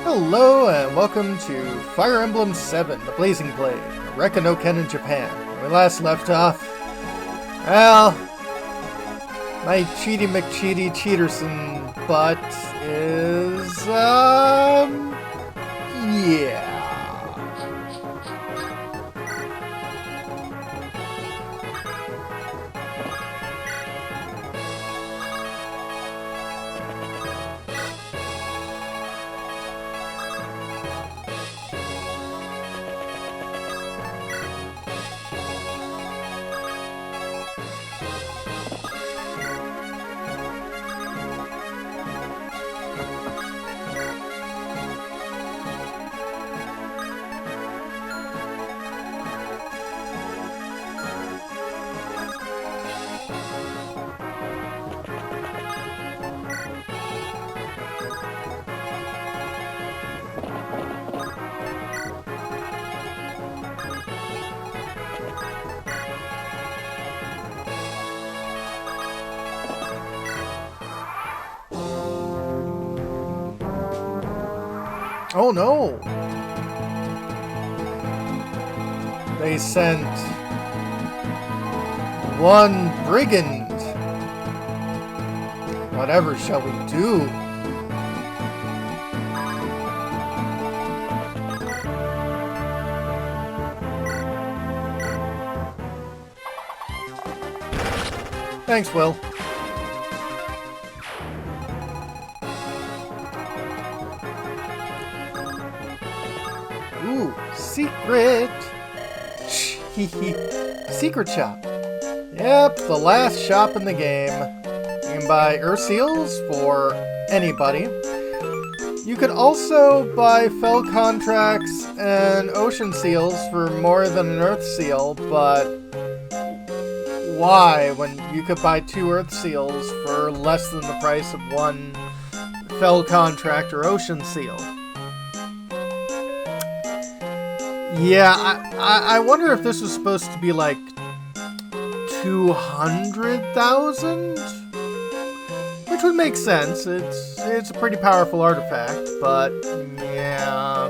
Hello and welcome to Fire Emblem VII, the Blazing Blade, Reka no Ken in Japan. When we last left off, well, my Cheaty McCheaty Cheaterson butt is, yeah. Oh no! They sent one brigand. Whatever shall we do? Thanks, Will. Ooh, secret! Secret shop. Yep, the last shop in the game. You can buy Earth Seals for anybody. You could also buy Fell Contracts and Ocean Seals for more than an Earth Seal, but why when you could buy 2 Earth Seals for less than the price of 1 Fell Contract or Ocean Seal? Yeah, I wonder if this was supposed to be like 200,000? Which would make sense. It's a pretty powerful artifact, but yeah.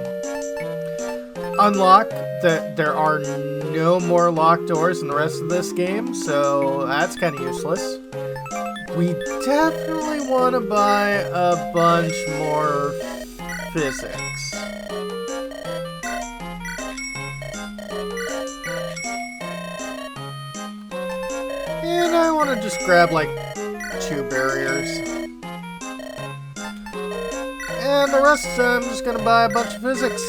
Unlock that there are no more locked doors in the rest of this game, so that's kind of useless. We definitely want to buy a bunch more physics. And I want to just grab like 2 barriers. And the rest I'm just going to buy a bunch of physics.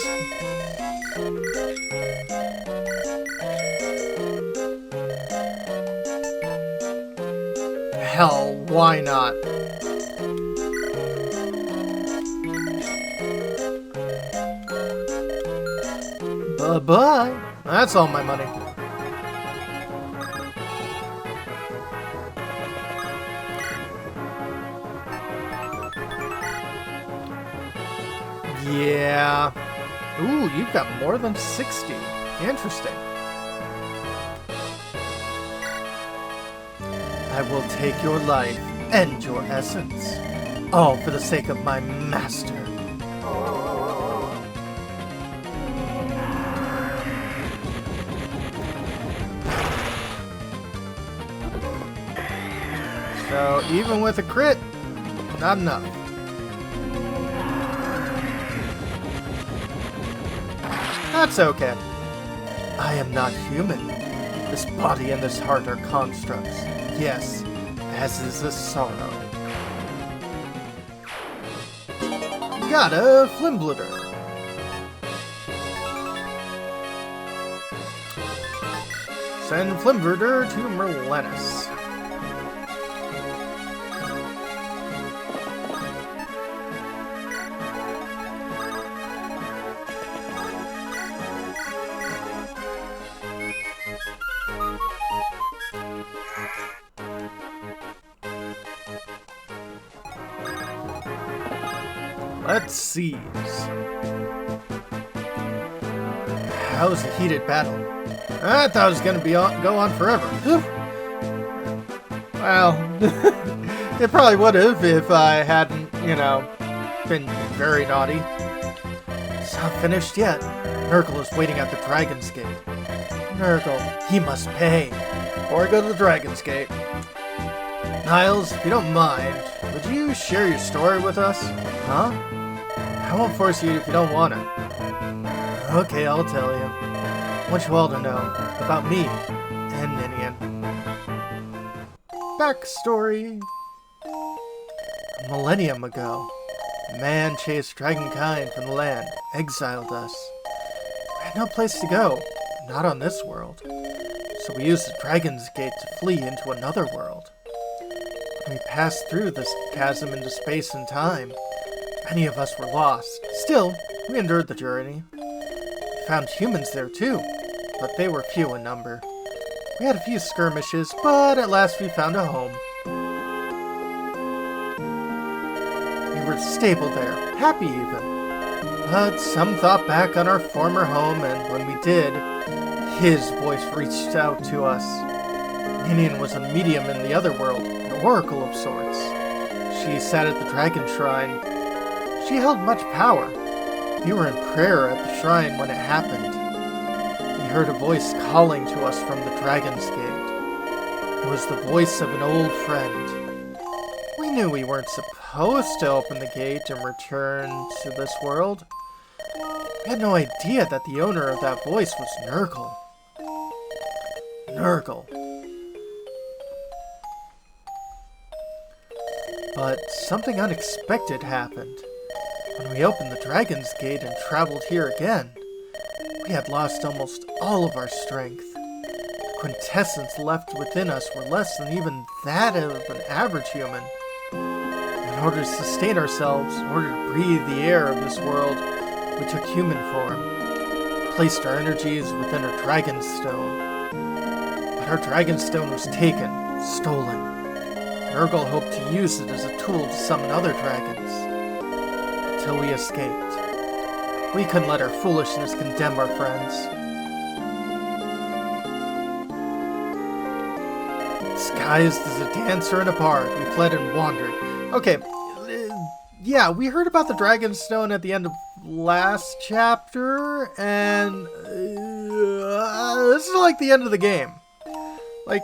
Hell, why not? Bye-bye. That's all my money. Yeah. Ooh, you've got more than 60. Interesting. I will take your life and your essence. All for the sake of my master. So, even with a crit, not enough. That's okay. I am not human. This body and this heart are constructs. Yes, as is this sorrow. Got a Flimblooter. Send Flimblooter to Merlenus. Let's seize. How's the heated battle? I thought it was gonna go on forever. Well, it probably would have if I hadn't, you know, been very naughty. It's not finished yet. Nergal is waiting at the Dragon's Gate. Nergal, he must pay. Or go to the Dragon's Gate. Niles, if you don't mind, would you share your story with us? Huh? I won't force you if you don't want to. Okay, I'll tell you. I want you all to know about me and Ninian. Backstory. A millennium ago, a man chased dragonkind from the land, exiled us. We had no place to go, not on this world. So we used the Dragon's Gate to flee into another world. When we passed through this chasm into space and time, many of us were lost. Still, we endured the journey. We found humans there too, but they were few in number. We had a few skirmishes, but at last we found a home. We were stable there, happy even. But some thought back on our former home, and when we did, his voice reached out to us. Ninian was a medium in the other world, an oracle of sorts. She sat at the dragon shrine. She held much power. We were in prayer at the shrine when it happened. We heard a voice calling to us from the Dragon's Gate. It was the voice of an old friend. We knew we weren't supposed to open the gate and return to this world. We had no idea that the owner of that voice was Nergal. Nergal. But something unexpected happened. When we opened the Dragon's Gate and traveled here again, we had lost almost all of our strength. The quintessence left within us were less than even that of an average human. In order to sustain ourselves, in order to breathe the air of this world, we took human form, placed our energies within our Dragon Stone. But our Dragon Stone was taken, stolen. Nergal hoped to use it as a tool to summon other dragons. Until we escaped. We couldn't let our foolishness condemn our friends. Disguised as a dancer and a bard, we fled and wandered. Okay, yeah, we heard about the Dragonstone at the end of last chapter, and this is like the end of the game. Like,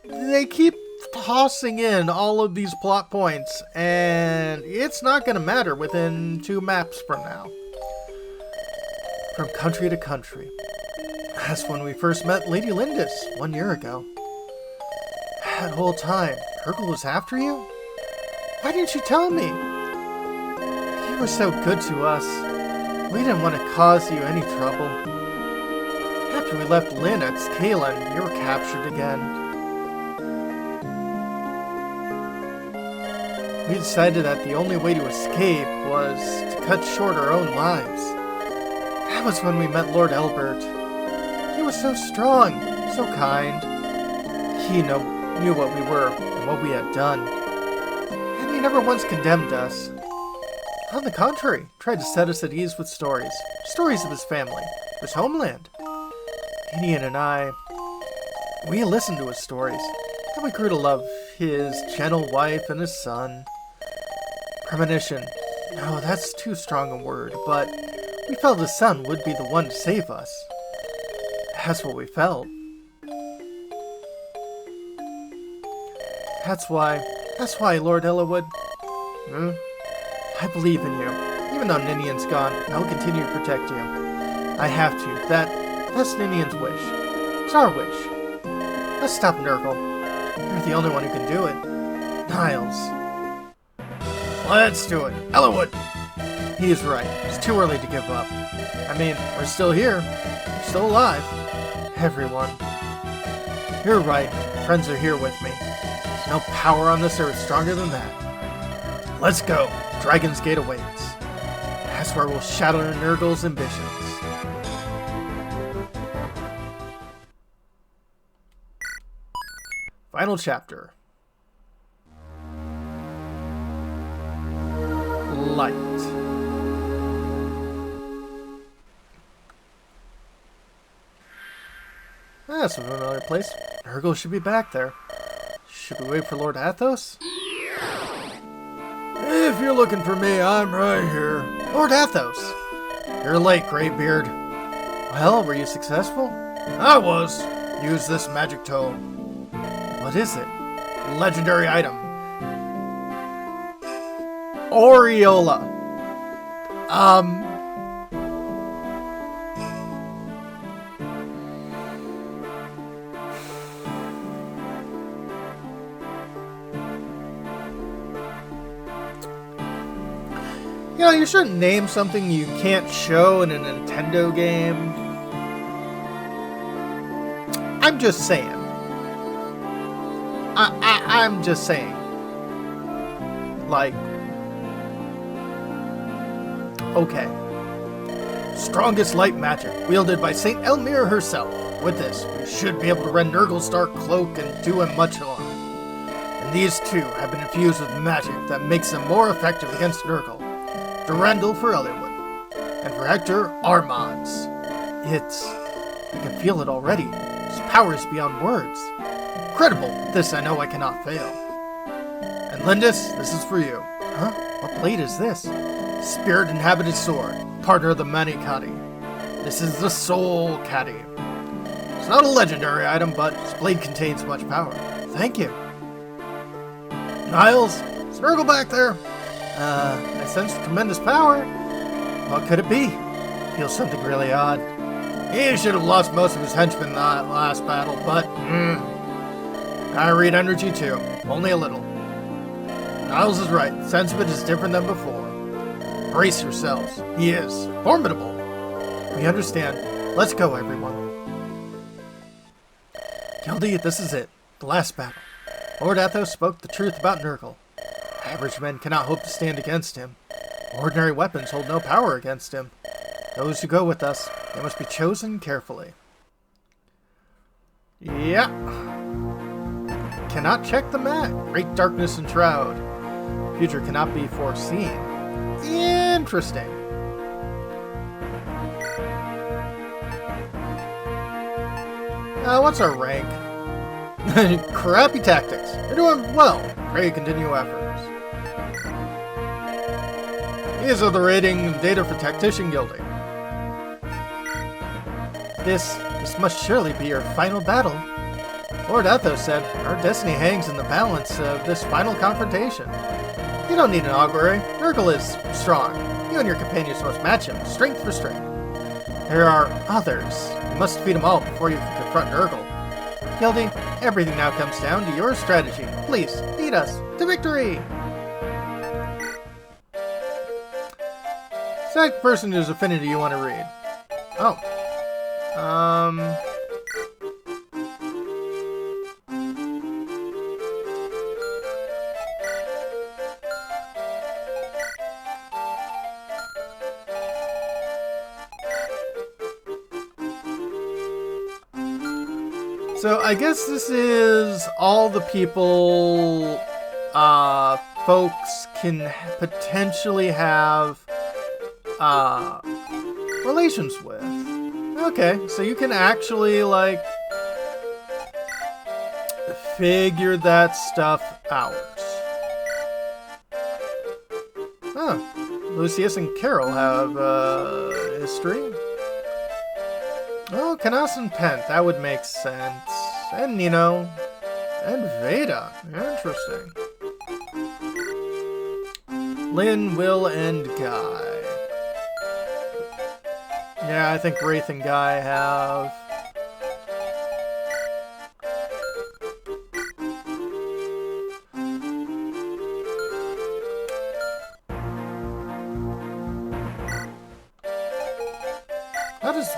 they keep tossing in all of these plot points, and it's not going to matter within 2 maps from now. From country to country. That's when we first met Lady Lindis 1 year ago. That whole time, Nergal was after you? Why didn't you tell me? You were so good to us. We didn't want to cause you any trouble. After we left Lynn at Scalan, you were captured again. We decided that the only way to escape was to cut short our own lives. That was when we met Lord Elbert. He was so strong, so kind. He knew what we were and what we had done. And he never once condemned us. On the contrary, tried to set us at ease with stories. Stories of his family, his homeland. Ninian and I, we listened to his stories. And we grew to love his gentle wife and his son. Premonition. No, that's too strong a word, but we felt his son would be the one to save us. That's what we felt. That's why, Lord Illiwood. I believe in you. Even though Ninian's gone, I'll continue to protect you. I have to. That's Ninian's wish. It's our wish. Let's stop Nergal. You're the only one who can do it. Niles. Let's do it. Illiwood! He is right. It's too early to give up. I mean, we're still here. We're still alive. Everyone. You're right. Friends are here with me. There's no power on this earth stronger than that. Let's go. Dragon's Gate awaits. That's where we'll shatter Nergal's ambitions. Final chapter. Light. That's a familiar place. Nergal should be back there. Should we wait for Lord Athos? If you're looking for me, I'm right here. Lord Athos! You're late, Greybeard. Well, were you successful? I was. Use this magic tome. What is it? Legendary item. Aureola. You know, you shouldn't name something you can't show in a Nintendo game. I'm just saying. I'm just saying. Like, okay. Strongest light magic, wielded by Saint Elmira herself. With this, we should be able to rend Nergal's dark cloak and do him much harm. And these two have been infused with magic that makes them more effective against Nergal. Durandal for Elderwood, and for Hector, Armans. You can feel it already. His power is beyond words. Incredible! This I know I cannot fail. And Lindis, this is for you. Huh? What blade is this? Spirit-inhabited sword, partner of the Manikati. This is the Soul Caddy. It's not a legendary item, but its blade contains much power. Thank you. Niles, is Nergal back there? I sense tremendous power. What could it be? Feels something really odd. He should have lost most of his henchmen in that last battle, but I read energy too, only a little. Niles is right. Sense of it is different than before. Brace yourselves. He is formidable. We understand. Let's go, everyone. Gildy, this is it. The last battle. Lord Athos spoke the truth about Nergal. Average men cannot hope to stand against him. Ordinary weapons hold no power against him. Those who go with us, they must be chosen carefully. Yeah. Cannot check the map. Great darkness and shroud. Future cannot be foreseen. Interesting. What's our rank? Crappy tactics. You're doing well. Pray you continue efforts. These are the rating data for Tactician Gilding. This must surely be your final battle. Lord Athos said, our destiny hangs in the balance of this final confrontation. You don't need an augury. Nergal is strong. You and your companions must match him, strength for strength. There are others. You must defeat them all before you can confront Nergal. Gildy, everything now comes down to your strategy. Please, lead us to victory! Second person whose affinity you want to read. Oh. So I guess this is all the people folks can potentially have relations with. Okay, so you can actually, like, figure that stuff out. Huh. Lucius and Carol have, history. Oh, Canas and Pent, that would make sense. And, you know, and Veda. Interesting. Lynn, Will, and Guy. Yeah, I think Wraith and Guy have... How does...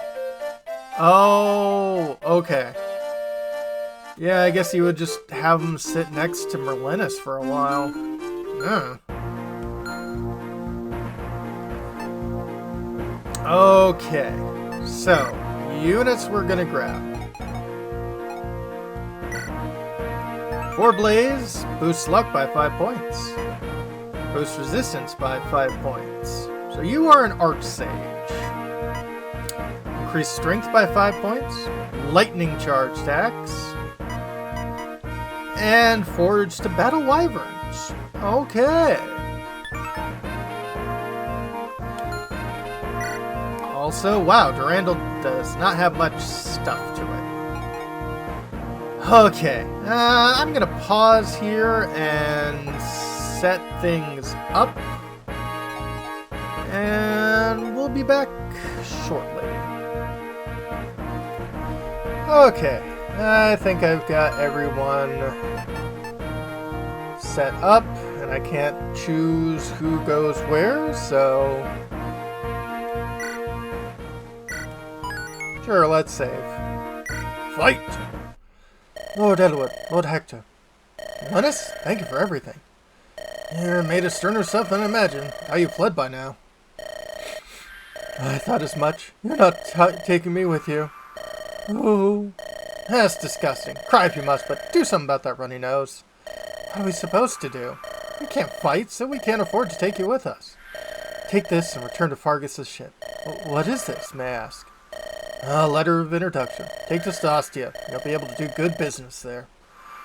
Oh, okay. Yeah, I guess you would just have them sit next to Merlinus for a while. Yeah. Okay, so, units we're gonna grab. 4 Blaze, boosts luck by 5 points. Boosts resistance by 5 points. So you are an Archsage. Increase strength by 5 points. Lightning charge tax. And forge to battle wyverns. Okay. Also, wow, Durandal does not have much stuff to it. Okay, I'm gonna pause here and set things up. And we'll be back shortly. Okay, I think I've got everyone set up, and I can't choose who goes where, so... Sure, let's save. Fight! Lord Elwood, Lord Hector. Linus, thank you for everything. You're made of sterner stuff than I imagined. How you fled by now? I thought as much. You're not taking me with you. Oh, that's disgusting. Cry if you must, but do something about that runny nose. What are we supposed to do? We can't fight, so we can't afford to take you with us. Take this and return to Fargus's ship. What is this, may I ask? A letter of introduction. Take this to Ostia. You'll be able to do good business there.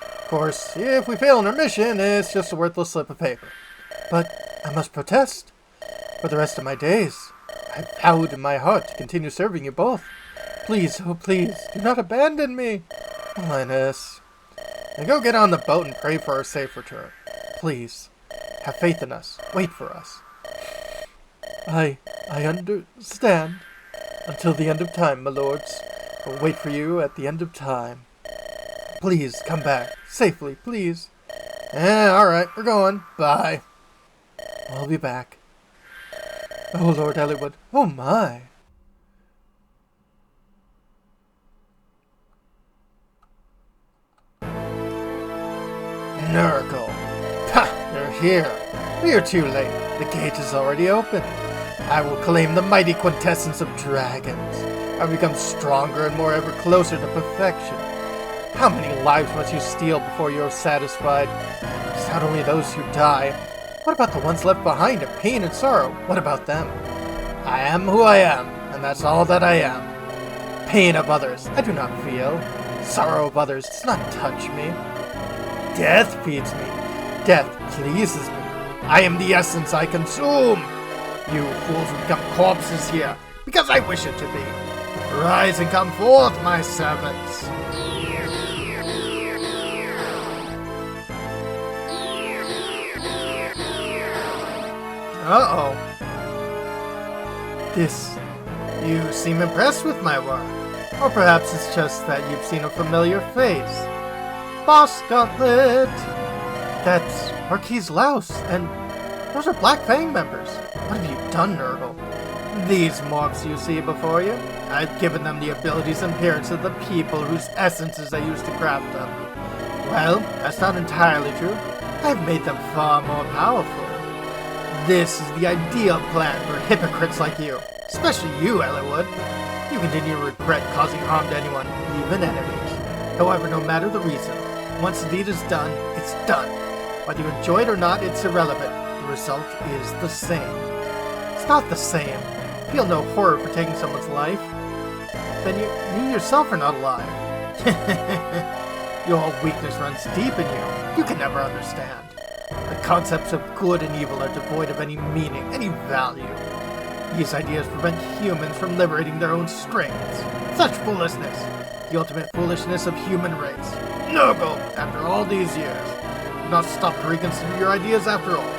Of course, if we fail in our mission, it's just a worthless slip of paper. But I must protest. For the rest of my days, I vowed in my heart to continue serving you both. Please, oh please, do not abandon me. Linus. Now go get on the boat and pray for our safe return. Please, have faith in us. Wait for us. I understand. Until the end of time, my lords. We'll wait for you at the end of time. Please, come back. Safely, please. Alright, we're going. Bye. I'll be back. Oh, Lord Elwood. Oh, my. Nergal. Ha! You're here. But you're too late. The gate is already open. I will claim the mighty quintessence of dragons. I've become stronger and more ever closer to perfection. How many lives must you steal before you're satisfied? It's not only those who die. What about the ones left behind in pain and sorrow? What about them? I am who I am, and that's all that I am. Pain of others, I do not feel. Sorrow of others does not touch me. Death feeds me. Death pleases me. I am the essence I consume. You fools will become corpses here, because I wish it to be. Rise and come forth, my servants. Uh-oh. You seem impressed with my work. Or perhaps it's just that you've seen a familiar face. Boss Gauntlet! That's Marquis Laus, and those are Black Fang members. What have you done, Nergal? These morphs you see before you, I've given them the abilities and appearance of the people whose essences I used to craft them. Well, that's not entirely true. I've made them far more powerful. This is the ideal plan for hypocrites like you, especially you, Elwood. You continue to regret causing harm to anyone, even enemies. However, no matter the reason, once the deed is done, it's done. Whether you enjoy it or not, it's irrelevant. The result is the same. It's not the same. Feel no horror for taking someone's life. Then you yourself are not alive. Your weakness runs deep in you. You can never understand. The concepts of good and evil are devoid of any meaning, any value. These ideas prevent humans from liberating their own strengths. Such foolishness. The ultimate foolishness of human race. Nergal, after all these years, do not stop to reconsider your ideas after all.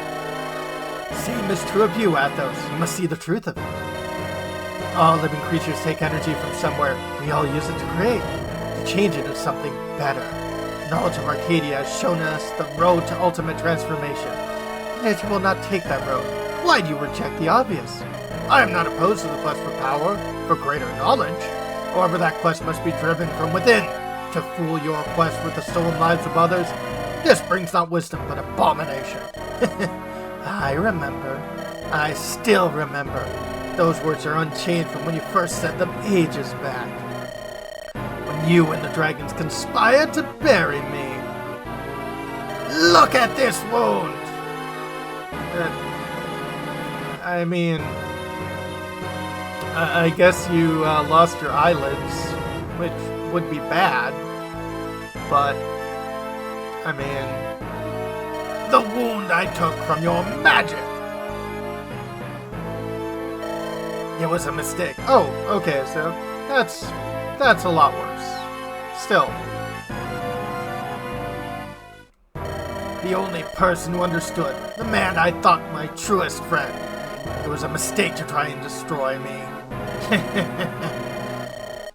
Same is true of you, Athos. You must see the truth of it. All living creatures take energy from somewhere. We all use it to create, to change it into something better. Knowledge of Arcadia has shown us the road to ultimate transformation. Yet you will not take that road. Why do you reject the obvious? I am not opposed to the quest for power, for greater knowledge. However, that quest must be driven from within. To fool your quest with the stolen lives of others, this brings not wisdom but abomination. I remember. I still remember. Those words are unchanged from when you first said them ages back. When you and the dragons conspired to bury me. Look at this wound! I guess you lost your eyelids, which would be bad. But, the wound I took from your magic. It was a mistake. Oh, okay, so that's a lot worse. Still. The only person who understood, the man I thought my truest friend. It was a mistake to try and destroy me.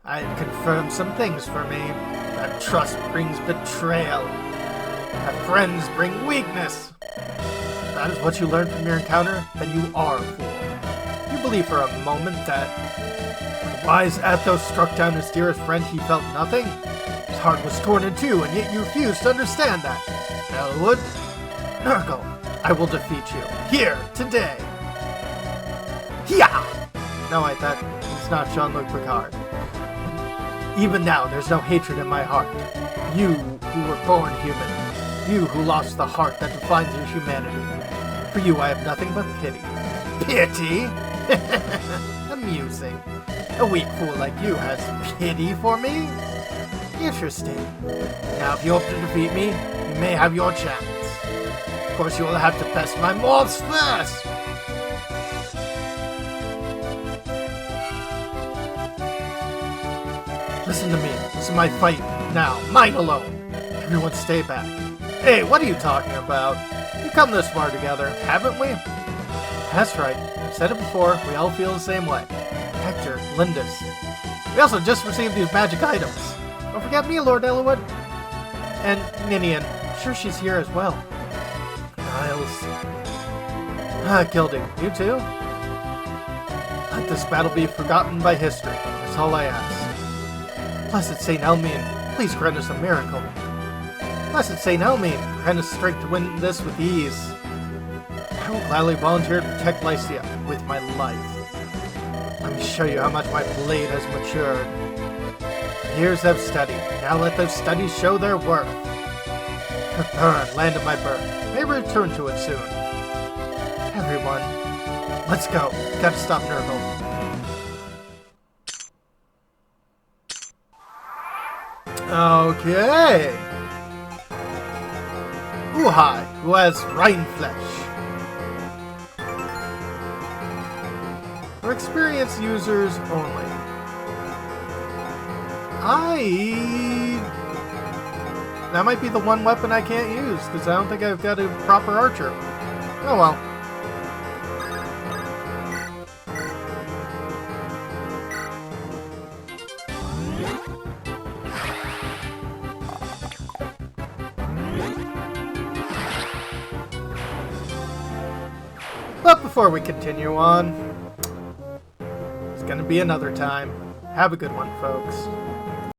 I had confirmed some things for me. That trust brings betrayal. That friends bring weakness. If that is what you learned from your encounter, then you are a fool. You believe for a moment that when wise Athos struck down his dearest friend, he felt nothing? His heart was torn in two, and yet you refused to understand that. Elwood? Nergal, I will defeat you. Here, today. Hiya! No, that's not Jean-Luc Picard. Even now, there's no hatred in my heart. You who were born human. You who lost the heart that defines your humanity. For you, I have nothing but pity. Pity? Amusing. A weak fool like you has pity for me? Interesting. Now, if you hope to defeat me, you may have your chance. Of course, you will have to test my morphs first! Listen to me. This is my fight. Now, mine alone. Everyone stay back. Hey, what are you talking about? We've come this far together, haven't we? That's right. I've said it before. We all feel the same way. Hector, Lindis. We also just received these magic items. Don't forget me, Lord Elwood. And Ninian. I'm sure she's here as well. Niles. Gilding. You too? Let this battle be forgotten by history. That's all I ask. Blessed Saint Elmine, please grant us a miracle. Blessed Saint Elmine, grant us strength to win this with ease. I will gladly volunteer to protect Lycia with my life. Let me show you how much my blade has matured. Years have studied. Now let those studies show their worth. Burn, land of my birth. May return to it soon. Everyone, let's go. Gotta stop Nergal. Okay. Uhai, who has Rhine flesh. For experienced users only. That might be the one weapon I can't use, because I don't think I've got a proper archer. Oh well. But before we continue on, it's gonna be another time. Have a good one, folks.